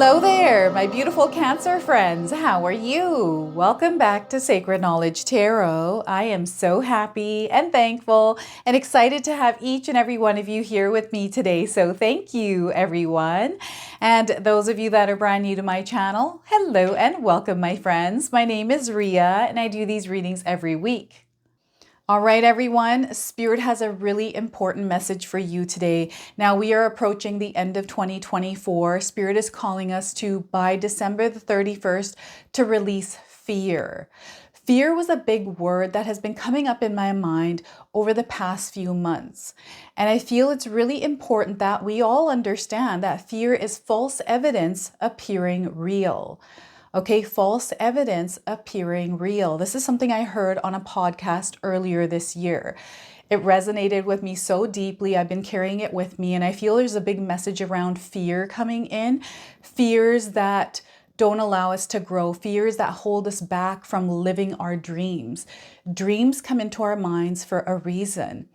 Hello there, my beautiful Cancer friends. How are you? Welcome back to Sacred Knowledge Tarot. I am so happy and thankful and excited to have each and every one of you here with me today. So thank you, everyone. And those of you that are brand new to my channel, hello and welcome, my friends. My name is Ria and I do these readings every week. All right, everyone, Spirit has a really important message for you today. Now we are approaching the end of 2024. Spirit is calling us to, by December the 31st, to release fear. Fear was a big word that has been coming up in my mind over the past few months. And I feel it's really important that we all understand that fear is false evidence appearing real. Okay, false evidence appearing real. This is something I heard on a podcast earlier this year. It resonated with me so deeply. I've been carrying it with me, and I feel there's a big message around fear coming in. Fears that don't allow us to grow, fears that hold us back from living our dreams. Dreams come into our minds for a reason.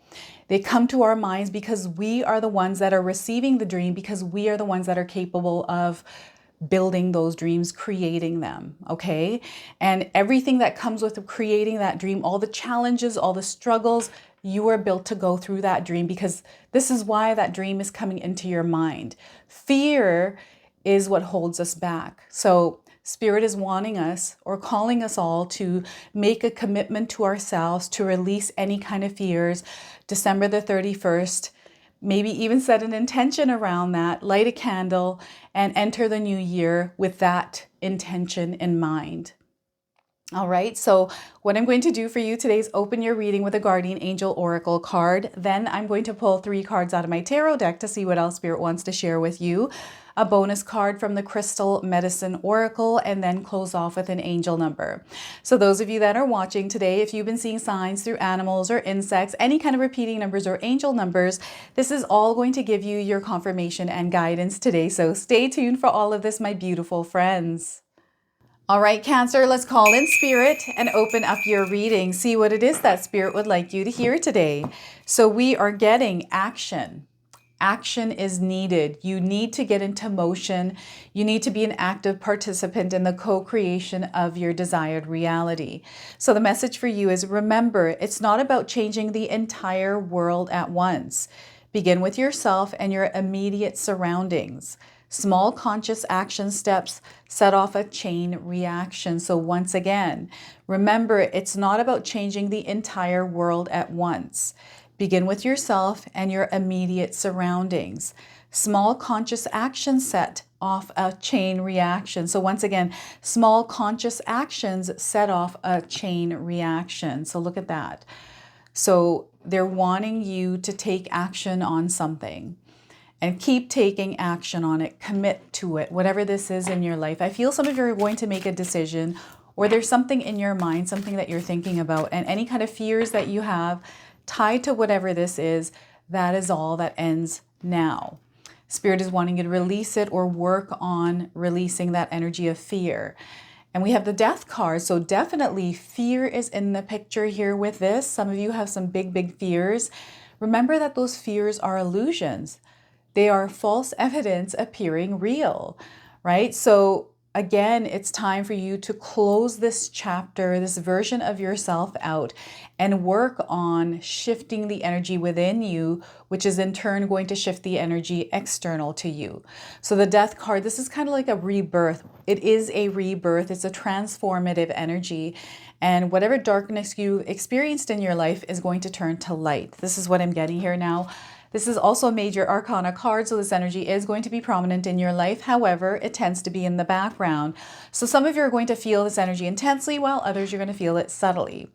They come to our minds because we are the ones that are receiving the dream, because we are the ones that are capable of building those dreams, creating them, okay? And everything that comes with creating that dream, all the challenges, all the struggles, you are built to go through that dream, because this is why that dream is coming into your mind. Fear is what holds us back. So Spirit is wanting us or calling us all to make a commitment to ourselves to release any kind of fears. December the 31st, maybe even set an intention around that, light a candle, and enter the new year with that intention in mind. All right, so what I'm going to do for you today is open your reading with a Guardian Angel Oracle card. Then I'm going to pull 3 cards out of my tarot deck to see what else Spirit wants to share with you. A bonus card from the Crystal Medicine Oracle, and then close off with an angel number. So those of you that are watching today, if you've been seeing signs through animals or insects, any kind of repeating numbers or angel numbers, this is all going to give you your confirmation and guidance today. So stay tuned for all of this, my beautiful friends. All right, Cancer, let's call in Spirit and open up your reading. See what it is that Spirit would like you to hear today. So we are getting action. Action is needed. You need to get into motion. You need to be an active participant in the co-creation of your desired reality. So the message for you is, remember, it's not about changing the entire world at once. Begin with yourself and your immediate surroundings. Small conscious action steps set off a chain reaction. So once again, remember, it's not about changing the entire world at once. Begin with yourself and your immediate surroundings. Small conscious actions set off a chain reaction. So once again, small conscious actions set off a chain reaction. So look at that. So they're wanting you to take action on something and keep taking action on it. Commit to it, whatever this is in your life. I feel some of you are going to make a decision, or there's something in your mind, something that you're thinking about, and any kind of fears that you have tied to whatever this is, that is all that ends now. Spirit is wanting you to release it or work on releasing that energy of fear. And we have the Death card, so definitely fear is in the picture here with this. Some of you have some big fears. Remember that those fears are illusions. They are false evidence appearing real, right? So again, it's time for you to close this chapter, this version of yourself out, and work on shifting the energy within you, which is in turn going to shift the energy external to you. So the Death card, this is kind of like a rebirth. It is a rebirth. It's a transformative energy. And whatever darkness you experienced in your life is going to turn to light. This is what I'm getting here now. This is also a major arcana card, so this energy is going to be prominent in your life. However, it tends to be in the background. So some of you are going to feel this energy intensely, while others you're going to feel it subtly.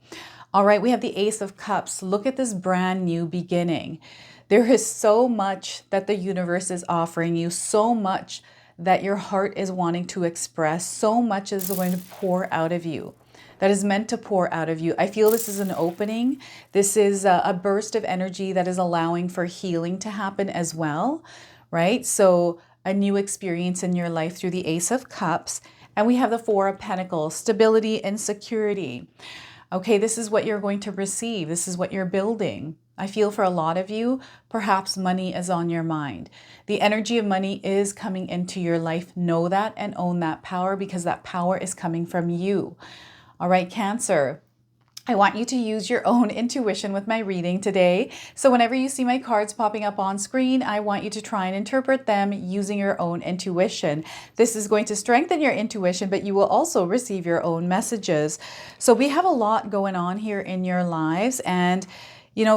All right, we have the Ace of Cups. Look at this brand new beginning. There is so much that the universe is offering you, so much that your heart is wanting to express, so much is going to pour out of you. That is meant to pour out of you. I feel this is an opening. This is a burst of energy that is allowing for healing to happen as well, right? So a new experience in your life through the Ace of Cups. And we have the Four of Pentacles, stability and security. Okay, this is what you're going to receive. This is what you're building. I feel for a lot of you, perhaps money is on your mind. The energy of money is coming into your life. Know that and own that power, because that power is coming from you. All right, Cancer. I want you to use your own intuition with my reading today. So whenever you see my cards popping up on screen, I want you to try and interpret them using your own intuition. This is going to strengthen your intuition, but you will also receive your own messages. So we have a lot going on here in your lives, and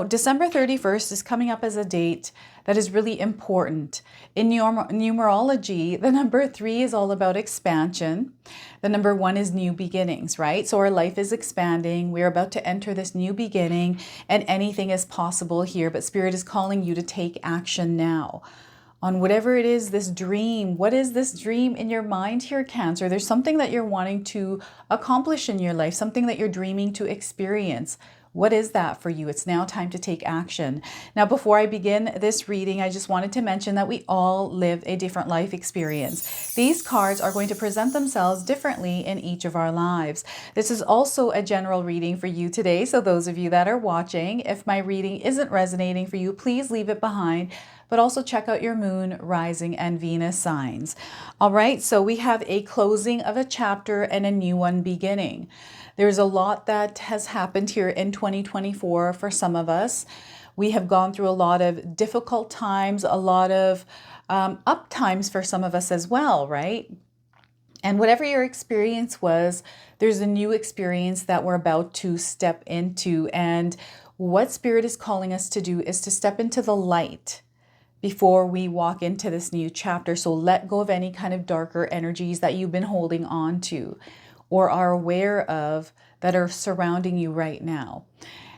December 31st is coming up as a date that is really important. In numerology, the number 3 is all about expansion. The number 1 is new beginnings, right? So our life is expanding. We're about to enter this new beginning, and anything is possible here, but Spirit is calling you to take action now on whatever it is, this dream. What is this dream in your mind here, Cancer? There's something that you're wanting to accomplish in your life, something that you're dreaming to experience. What is that for you? It's now time to take action. Now, before I begin this reading, I just wanted to mention that we all live a different life experience. These cards are going to present themselves differently in each of our lives. This is also a general reading for you today. So those of you that are watching, if my reading isn't resonating for you, please leave it behind, but also check out your moon, rising, and Venus signs. All right, so we have a closing of a chapter and a new one beginning. There's a lot that has happened here in 2024 for some of us. We have gone through a lot of difficult times, a lot of up times for some of us as well, right? And whatever your experience was, there's a new experience that we're about to step into. And what Spirit is calling us to do is to step into the light before we walk into this new chapter. So let go of any kind of darker energies that you've been holding on to or are aware of that are surrounding you right now.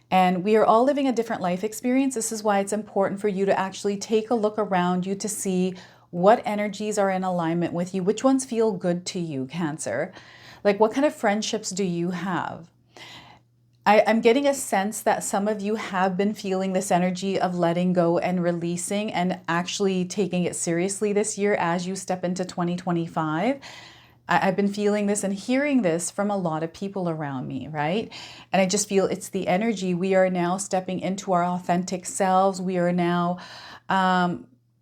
And we are all living a different life experience. This is why it's important for you to actually take a look around you to see what energies are in alignment with you, which ones feel good to you, Cancer. Like, what kind of friendships do you have? I'm getting a sense that some of you have been feeling this energy of letting go and releasing and actually taking it seriously this year as you step into 2025. I've been feeling this and hearing this from a lot of people around me, right? And I just feel it's the energy. We are now stepping into our authentic selves. We are now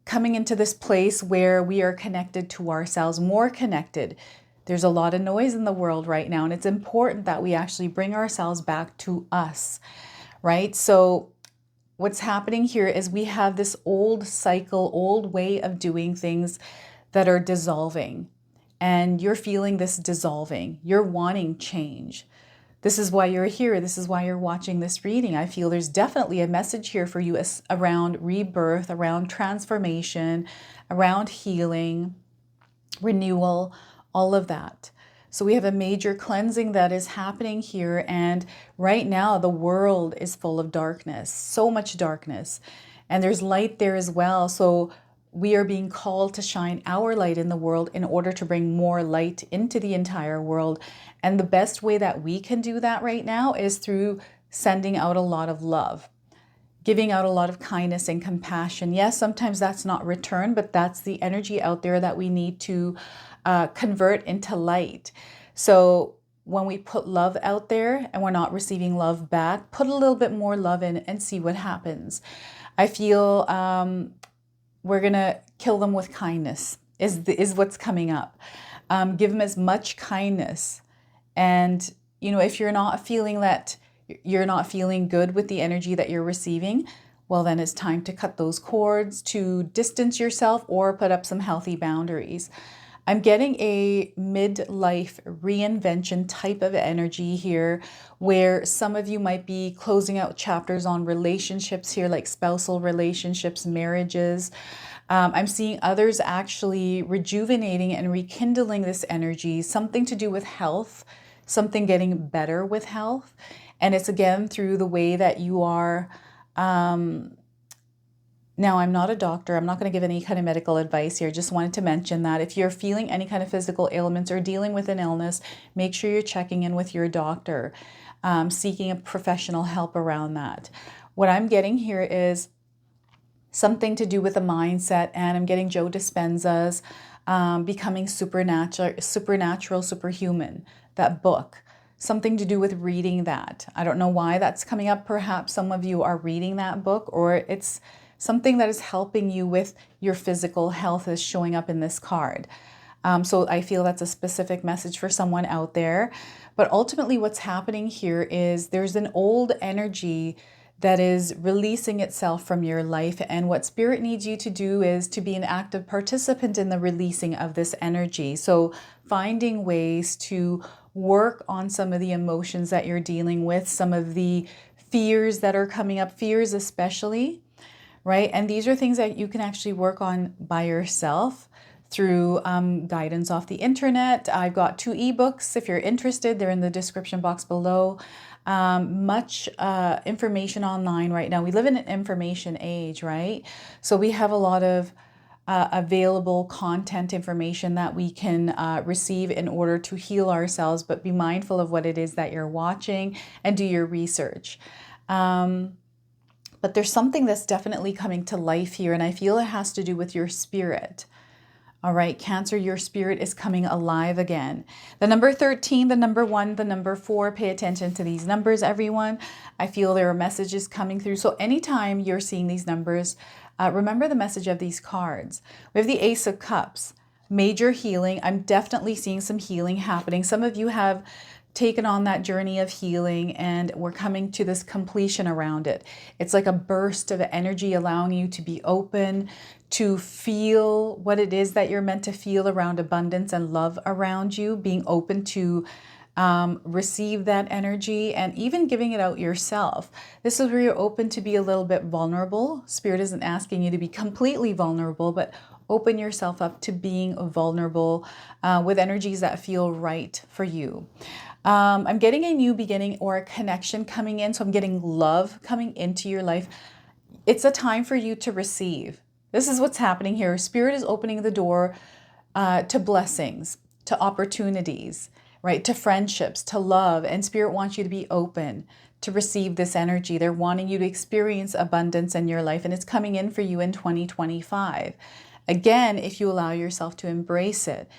coming into this place where we are connected to ourselves, more connected. There's a lot of noise in the world right now, and it's important that we actually bring ourselves back to us, right? So what's happening here is we have this old cycle, old way of doing things that are dissolving. And you're feeling this dissolving. You're wanting change. This is why you're here. This is why you're watching this reading. I feel there's definitely a message here for you around rebirth, around transformation, around healing, renewal, all of that. So we have a major cleansing that is happening here. And right now, the world is full of darkness, so much darkness. And there's light there as well. So we are being called to shine our light in the world in order to bring more light into the entire world. And the best way that we can do that right now is through sending out a lot of love, giving out a lot of kindness and compassion. Yes, sometimes that's not returned, but that's the energy out there that we need to convert into light. So when we put love out there and we're not receiving love back, put a little bit more love in and see what happens. I feel we're going to kill them with kindness is what's coming up. Give them as much kindness. And, if you're not feeling that, you're not feeling good with the energy that you're receiving, well, then it's time to cut those cords, to distance yourself or put up some healthy boundaries. I'm getting a midlife reinvention type of energy here where some of you might be closing out chapters on relationships here, like spousal relationships, marriages. I'm seeing others actually rejuvenating and rekindling this energy, something to do with health, something getting better with health. And it's again through the way that you are. Now, I'm not a doctor. I'm not going to give any kind of medical advice here. Just wanted to mention that if you're feeling any kind of physical ailments or dealing with an illness, make sure you're checking in with your doctor, seeking a professional help around that. What I'm getting here is something to do with a mindset, and I'm getting Joe Dispenza's Becoming Supernatural, Superhuman, that book. something to do with reading that. I don't know why that's coming up. Perhaps some of you are reading that book, or it's something that is helping you with your physical health is showing up in this card. So I feel that's a specific message for someone out there. But ultimately what's happening here is there's an old energy that is releasing itself from your life. And what Spirit needs you to do is to be an active participant in the releasing of this energy. So finding ways to work on some of the emotions that you're dealing with, some of the fears that are coming up, fears especially, right? And these are things that you can actually work on by yourself through guidance off the internet. I've got 2 ebooks. If you're interested, they're in the description box below. Much information online right now. We live in an information age, right? So we have a lot of available content information that we can receive in order to heal ourselves, but be mindful of what it is that you're watching and do your research. But there's something that's definitely coming to life here, and I feel it has to do with your spirit. All right, Cancer, your spirit is coming alive again. The number 13, the number 1, the number 4, pay attention to these numbers, everyone. I feel there are messages coming through. So anytime you're seeing these numbers, remember the message of these cards. We have the Ace of Cups, major healing. I'm definitely seeing some healing happening. Some of you have taken on that journey of healing, and we're coming to this completion around it. It's like a burst of energy allowing you to be open, to feel what it is that you're meant to feel around abundance and love around you, being open to receive that energy and even giving it out yourself. This is where you're open to be a little bit vulnerable. Spirit isn't asking you to be completely vulnerable, but open yourself up to being vulnerable with energies that feel right for you. I'm getting a new beginning or a connection coming in. So I'm getting love coming into your life. It's a time for you to receive. This is what's happening here. Spirit is opening the door to blessings, to opportunities, right? To friendships, to love. And Spirit wants you to be open to receive this energy. They're wanting you to experience abundance in your life, and it's coming in for you in 2025. Again, if you allow yourself to embrace it.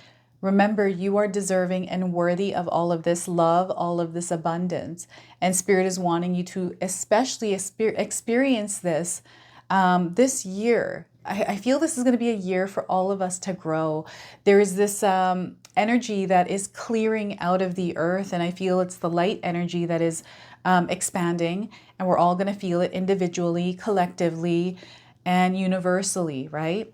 Remember, you are deserving and worthy of all of this love, all of this abundance. And Spirit is wanting you to especially experience this this year. I feel this is going to be a year for all of us to grow. There is this energy that is clearing out of the earth, and I feel it's the light energy that is expanding, and we're all going to feel it individually, collectively, and universally, right?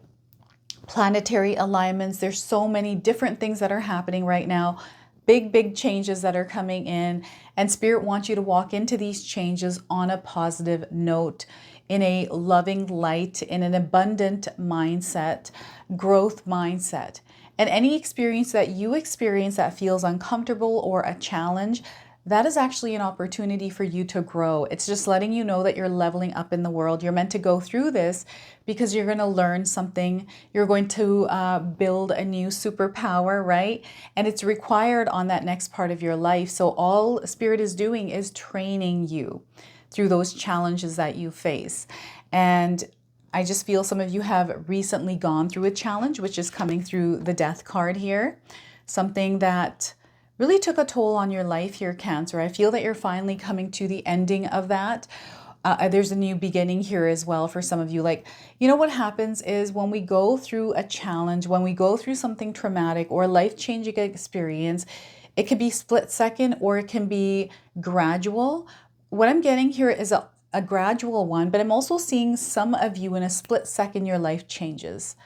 Planetary alignments. There's so many different things that are happening right now. Big changes that are coming in, and Spirit wants you to walk into these changes on a positive note, in a loving light, in an abundant mindset, growth mindset. And any experience that you experience that feels uncomfortable or a challenge, that is actually an opportunity for you to grow. It's just letting you know that you're leveling up in the world. You're meant to go through this because you're going to learn something. You're going to build a new superpower, right? And it's required on that next part of your life. So all Spirit is doing is training you through those challenges that you face. And I just feel some of you have recently gone through a challenge, which is coming through the Death card here. Something that really took a toll on your life here, Cancer. I feel that you're finally coming to the ending of that. There's a new beginning here as well for some of you. Like, you know what happens is when we go through a challenge, when we go through something traumatic or life-changing experience, it could be split second or it can be gradual. What I'm getting here is a gradual one, but I'm also seeing some of you in a split second, your life changes.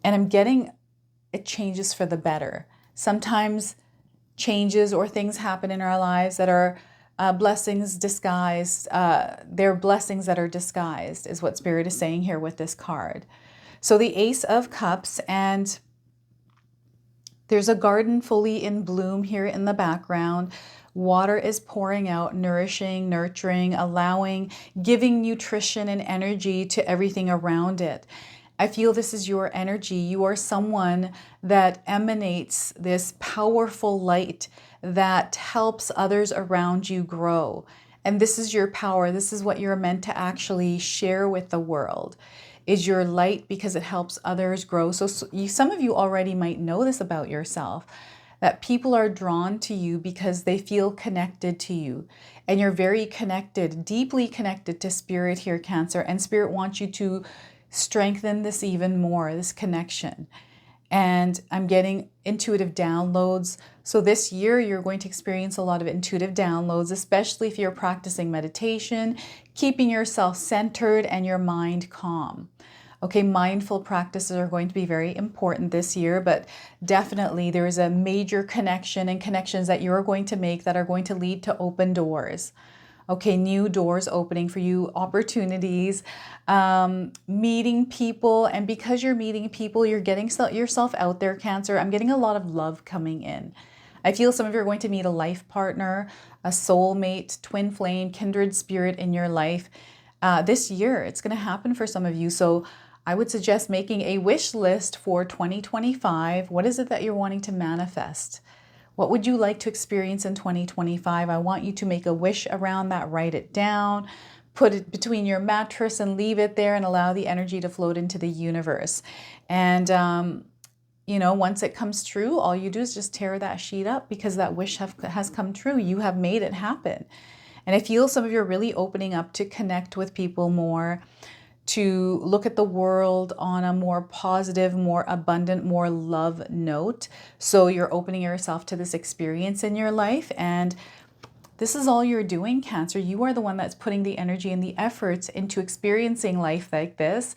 And I'm getting it changes for the better. Sometimes changes or things happen in our lives that are blessings disguised. They're blessings that are disguised is what Spirit is saying here with this card. So the Ace of Cups, and there's a garden fully in bloom here in the background. Water is pouring out, nourishing, nurturing, allowing, giving nutrition and energy to everything around it. I feel this is your energy. You are someone that emanates this powerful light that helps others around you grow. And this is your power. This is what you're meant to actually share with the world, is your light, because it helps others grow. So some of you already might know this about yourself, that people are drawn to you because they feel connected to you. And you're very connected, deeply connected to Spirit here, Cancer. And Spirit wants you to strengthen this even more, this connection. And I'm getting intuitive downloads. So this year, you're going to experience a lot of intuitive downloads, especially if you're practicing meditation, keeping yourself centered and your mind calm. Okay, mindful practices are going to be very important this year, but definitely there is a major connection and connections that you're going to make that are going to lead to open doors. Okay, new doors opening for you, opportunities, meeting people. And because you're meeting people, you're getting yourself out there, Cancer. I'm getting a lot of love coming in. I feel some of you are going to meet a life partner, a soulmate, twin flame, kindred spirit in your life. This year, it's going to happen for some of you. So I would suggest making a wish list for 2025. What is it that you're wanting to manifest? What would you like to experience in 2025? I want you to make a wish around that, write it down, put it between your mattress and leave it there and allow the energy to float into the universe. And, you know, once it comes true, all you do is just tear that sheet up because that wish has come true. You have made it happen. And I feel some of you are really opening up to connect with people more, to look at the world on a more positive, more abundant, more love note. So you're opening yourself to this experience in your life. And this is all you're doing, Cancer. You are the one that's putting the energy and the efforts into experiencing life like this.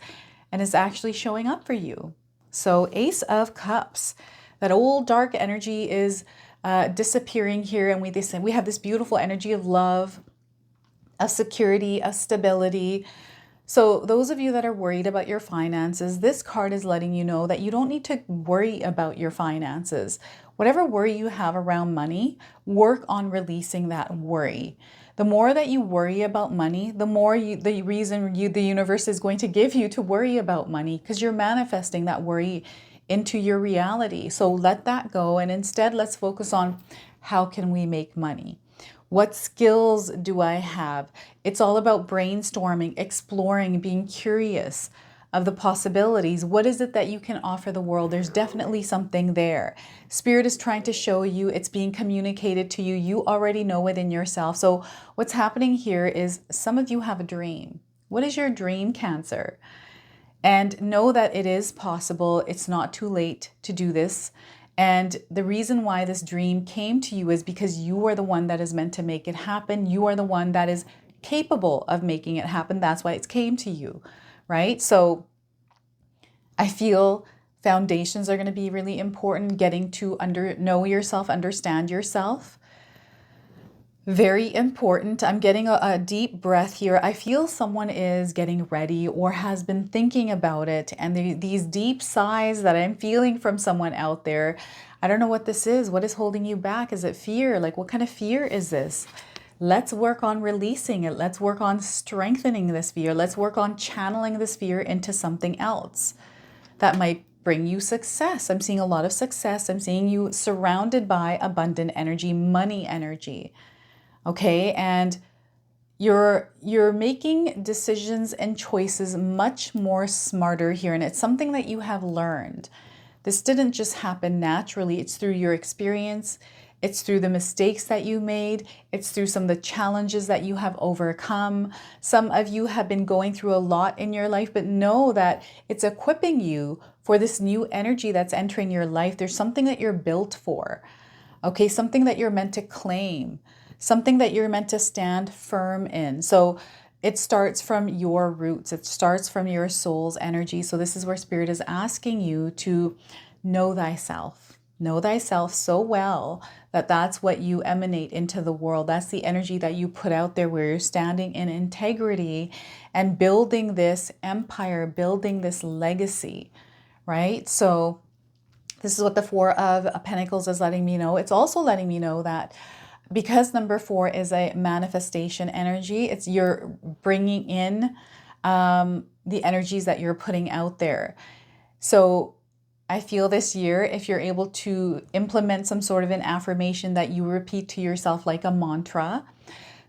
And it's actually showing up for you. So Ace of Cups, that old dark energy is disappearing here. And we have this beautiful energy of love, of security, of stability. So those of you that are worried about your finances, this card is letting you know that you don't need to worry about your finances. Whatever worry you have around money, work on releasing that worry. The more that you worry about money, the more the universe is going to give you to worry about money because you're manifesting that worry into your reality. So let that go. And instead, let's focus on how can we make money? What skills do I have? It's all about brainstorming, exploring, being curious of the possibilities. What is it that you can offer the world? There's definitely something there. Spirit is trying to show you, it's being communicated to you. You already know it in yourself. So what's happening here is some of you have a dream. What is your dream, Cancer? And know that it is possible. It's not too late to do this. And the reason why this dream came to you is because you are the one that is meant to make it happen. You are the one that is capable of making it happen. That's why it came to you, right? So I feel foundations are going to be really important. Getting to know yourself, understand yourself. Very important. I'm getting a deep breath here. I feel someone is getting ready or has been thinking about it. And these deep sighs that I'm feeling from someone out there, I don't know what this is. What is holding you back? Is it fear? Like, what kind of fear is this? Let's work on releasing it. Let's work on strengthening this fear. Let's work on channeling this fear into something else that might bring you success. I'm seeing a lot of success. I'm seeing you surrounded by abundant energy, money energy. Okay, and you're making decisions and choices much more smarter here, and it's something that you have learned. This didn't just happen naturally. It's through your experience. It's through the mistakes that you made. It's through some of the challenges that you have overcome. Some of you have been going through a lot in your life, but know that it's equipping you for this new energy that's entering your life. There's something that you're built for. Okay, something that you're meant to claim. Something that you're meant to stand firm in. So it starts from your roots. It starts from your soul's energy. So this is where Spirit is asking you to know thyself. Know thyself so well that that's what you emanate into the world. That's the energy that you put out there where you're standing in integrity and building this empire, building this legacy, right? So this is what the Four of Pentacles is letting me know. It's also letting me know that because number 4 is a manifestation energy, it's you're bringing in the energies that you're putting out there. So I feel this year, if you're able to implement some sort of an affirmation that you repeat to yourself like a mantra.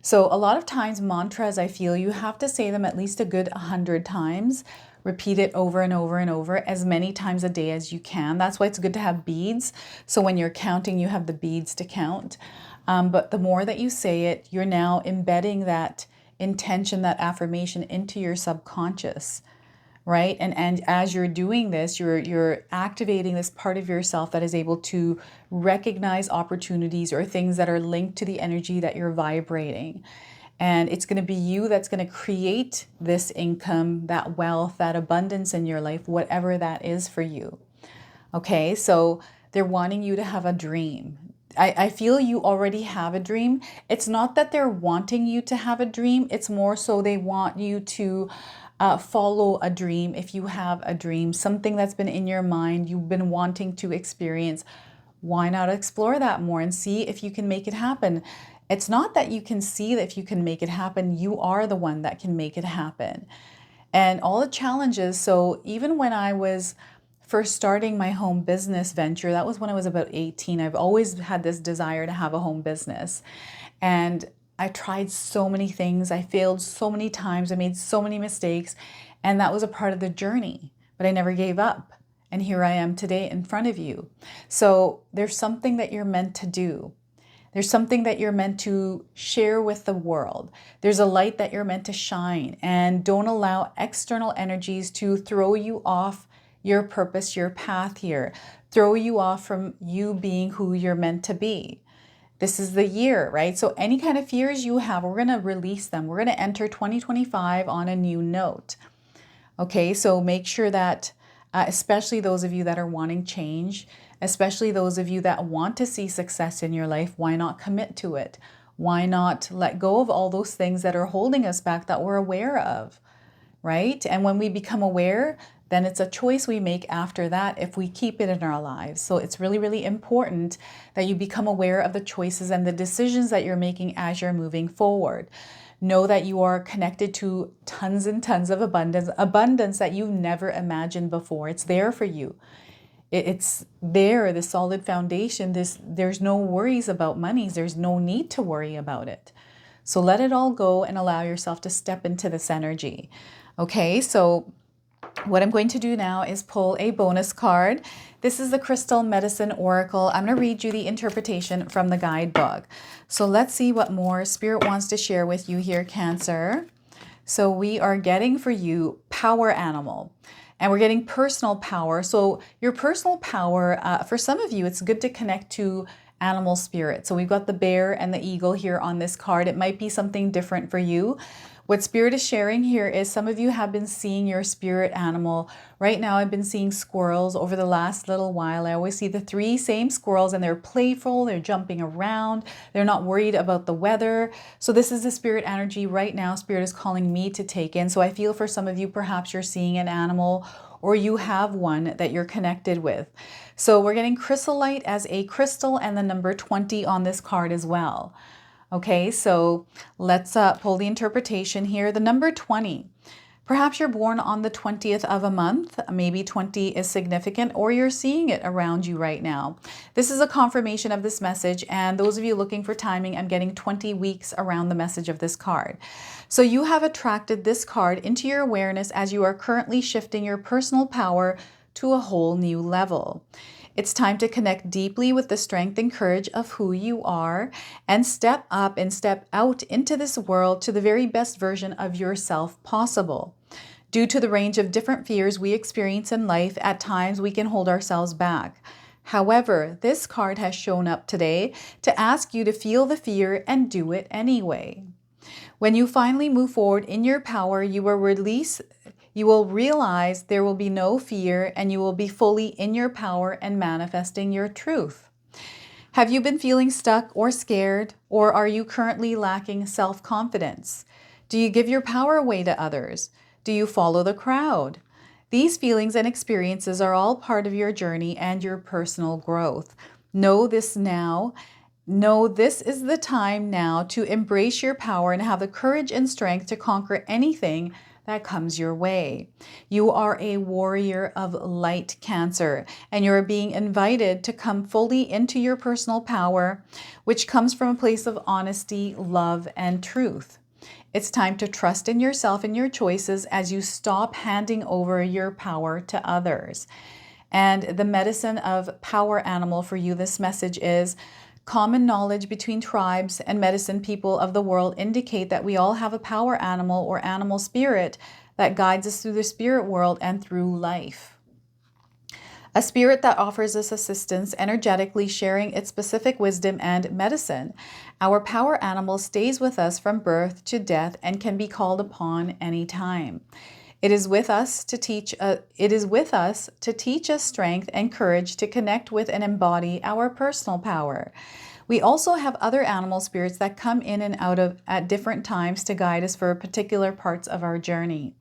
So a lot of times mantras, I feel you have to say them at least a good 100 times Repeat it over and over and over as many times a day as you can. That's why it's good to have beads. So when you're counting, you have the beads to count. But the more that you say it, you're now embedding that intention, that affirmation into your subconscious, right? And as you're doing this, you're activating this part of yourself that is able to recognize opportunities or things that are linked to the energy that you're vibrating. And it's going to be you that's going to create this income, that wealth, that abundance in your life, whatever that is for you. Okay, so they're wanting you to have a dream. I feel you already have a dream. It's not that they're wanting you to have a dream. It's more so they want you to follow a dream. If you have a dream, something that's been in your mind, you've been wanting to experience, why not explore that more and see if you can make it happen? It's not that you can see that if you can make it happen, you are the one that can make it happen. And all the challenges, so even when I was first starting my home business venture, that was when I was about 18. I've always had this desire to have a home business. And I tried so many things. I failed so many times. I made so many mistakes. And that was a part of the journey. But I never gave up. And here I am today in front of you. So there's something that you're meant to do. There's something that you're meant to share with the world. There's a light that you're meant to shine. And don't allow external energies to throw you off your purpose, your path here. Throw you off from you being who you're meant to be. This is the year, right? So any kind of fears you have, we're going to release them. We're going to enter 2025 on a new note. Okay, so make sure that, especially those of you that are wanting change, especially those of you that want to see success in your life, why not commit to it? Why not let go of all those things that are holding us back that we're aware of, right? And when we become aware, then it's a choice we make after that if we keep it in our lives. So it's really, really important that you become aware of the choices and the decisions that you're making as you're moving forward. Know that you are connected to tons and tons of abundance that you've never imagined before. It's there for you. It's there, the solid foundation. There's no worries about money. There's no need to worry about it. So let it all go and allow yourself to step into this energy. Okay, so what I'm going to do now is pull a bonus card. This is the Crystal Medicine Oracle. I'm going to read you the interpretation from the guidebook. So let's see what more Spirit wants to share with you here, Cancer. So we are getting for you power animal. And we're getting personal power. So your personal power, for some of you, it's good to connect to animal spirit. So we've got the bear and the eagle here on this card. It might be something different for you. What Spirit is sharing here is some of you have been seeing your spirit animal. Right now, I've been seeing squirrels over the last little while. I always see the three same squirrels and they're playful, they're jumping around, they're not worried about the weather. So this is the spirit energy right now. Spirit is calling me to take in. So I feel for some of you, perhaps you're seeing an animal or you have one that you're connected with. So we're getting chrysolite as a crystal and the number 20 on this card as well. Okay, so let's pull the interpretation here. The number 20. Perhaps you're born on the 20th of a month. Maybe 20 is significant, or you're seeing it around you right now. This is a confirmation of this message, and those of you looking for timing, I'm getting 20 weeks around the message of this card. So you have attracted this card into your awareness as you are currently shifting your personal power to a whole new level. It's time to connect deeply with the strength and courage of who you are and step up and step out into this world to the very best version of yourself possible. Due to the range of different fears we experience in life, at times we can hold ourselves back. However, this card has shown up today to ask you to feel the fear and do it anyway. When you finally move forward in your power, you will realize there will be no fear and you will be fully in your power and manifesting your truth. Have you been feeling stuck or scared, or are you currently lacking self-confidence? Do you give your power away to others? Do you follow the crowd? These feelings and experiences are all part of your journey and your personal growth. Know this now. Know this is the time now to embrace your power and have the courage and strength to conquer anything that comes your way. You are a warrior of light, Cancer, and you're being invited to come fully into your personal power, which comes from a place of honesty, love, and truth. It's time to trust in yourself and your choices as you stop handing over your power to others. And the medicine of power animal for you, this message is: common knowledge between tribes and medicine people of the world indicate that we all have a power animal or animal spirit that guides us through the spirit world and through life. A spirit that offers us assistance, energetically sharing its specific wisdom and medicine. Our power animal stays with us from birth to death and can be called upon anytime. It is with us to teach us strength and courage to connect with and embody our personal power. We also have other animal spirits that come in and out at different times to guide us for particular parts of our journey.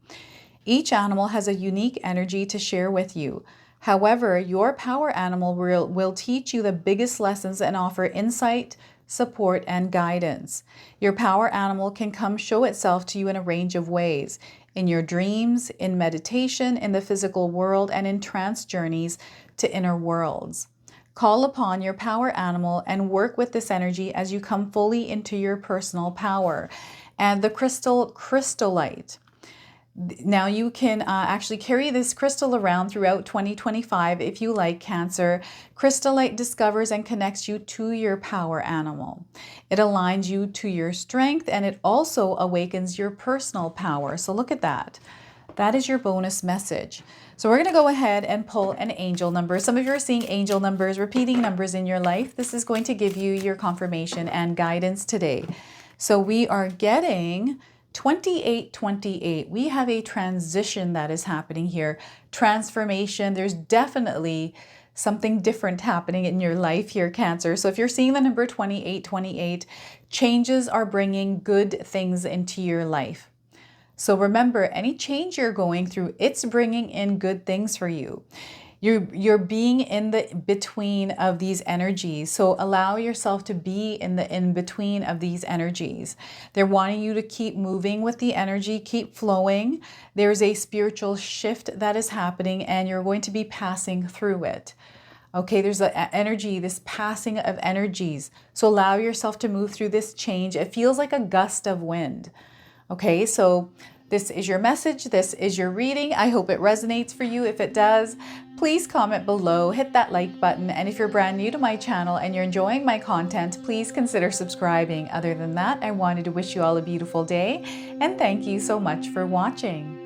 Each animal has a unique energy to share with you. However, your power animal will teach you the biggest lessons and offer insight, support, and guidance. Your power animal can come show itself to you in a range of ways: in your dreams, in meditation, in the physical world, and in trance journeys to inner worlds. Call upon your power animal and work with this energy as you come fully into your personal power. And the crystallite. Now you can actually carry this crystal around throughout 2025 if you like, Cancer. Crystallite discovers and connects you to your power animal. It aligns you to your strength, and it also awakens your personal power. So look at that. That is your bonus message. So we're going to go ahead and pull an angel number. Some of you are seeing angel numbers, repeating numbers in your life. This is going to give you your confirmation and guidance today. So we are getting 2828. We have a transition that is happening here. Transformation. There's definitely something different happening in your life here, Cancer. So if you're seeing the number 2828, changes are bringing good things into your life. So remember, any change you're going through, it's bringing in good things for you. You're being in the between of these energies. So allow yourself to be in the in between of these energies. They're wanting you to keep moving with the energy, keep flowing. There's a spiritual shift that is happening, and you're going to be passing through it. Okay, there's an energy, this passing of energies. So allow yourself to move through this change. It feels like a gust of wind. Okay, so this is your message. This is your reading. I hope it resonates for you. If it does, please comment below, hit that like button. And if you're brand new to my channel and you're enjoying my content, please consider subscribing. Other than that, I wanted to wish you all a beautiful day and thank you so much for watching.